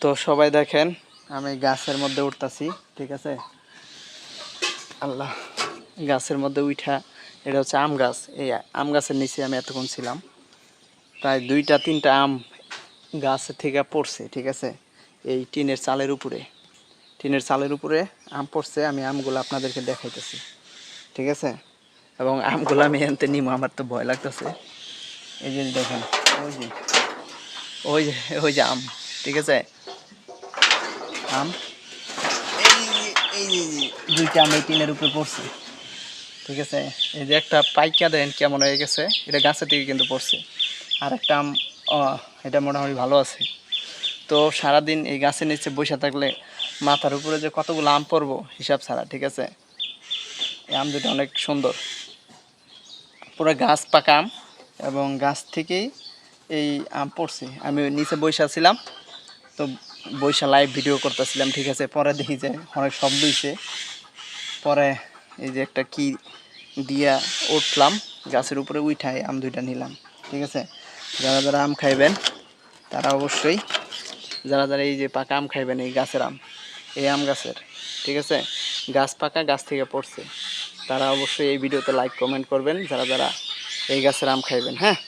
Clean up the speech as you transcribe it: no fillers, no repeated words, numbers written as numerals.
তো সবাই দেখেন আমি গাছের মধ্যে উঠতাছি, ঠিক আছে। আল্লাহ, গাছের মধ্যে উঠা, এটা হচ্ছে আম গাছ। এই আম গাছের নিচে আমি এতক্ষণ ছিলাম, প্রায় 2-3টা আম গাছের থেকে পড়ছে, ঠিক আছে। এই টিনের চালের উপরে আম পড়ছে। আমি আমগুলো আপনাদেরকে দেখাইতেছি, ঠিক আছে। এবং আমগুলো আমি এনতে নিমো, আমার তো ভয় লাগতেছে। এই যে দেখেন, ওই যে ওই যে ওই যে আম, ঠিক আছে। আম এই যে 2টা আম এই টিনের উপরে পড়ছে, ঠিক আছে। এই যে একটা পাইকা দেন কেমন হয়ে গেছে, এটা গাছের থেকে কিন্তু পড়ছে। আর একটা আম এটা মোটামুটি ভালো আছে। তো সারাদিন এই গাছের নিচে বসে থাকলে মাথার উপরে যে কতগুলো আম পড়বো হিসাব ছাড়া, ঠিক আছে। এই আম দুটো অনেক সুন্দর, পুরো গাছ পাকা আম, এবং গাছ থেকেই এই আম পড়ছে। আমি নিচে বসে ছিলাম, তো বৈশা লাইভ ভিডিও করতেছিলাম, ঠিক আছে। পরে দেখি যে অনেক শব্দ হয়েছে, পরে এই যে একটা কি দিয়া উঠলাম গাছের উপরে, উঠায় আম 2টা নিলাম, ঠিক আছে। যারা যারা আম খাইবেন তারা অবশ্যই, যারা যারা এই যে পাকা আম খাইবেন, এই গাছের আম, এই আম গাছের, ঠিক আছে, গাছ পাকা, গাছ থেকে পড়ছে, তারা অবশ্যই এই ভিডিওতে লাইক কমেন্ট করবেন, যারা যারা এই গাছের আম খাইবেন, হ্যাঁ।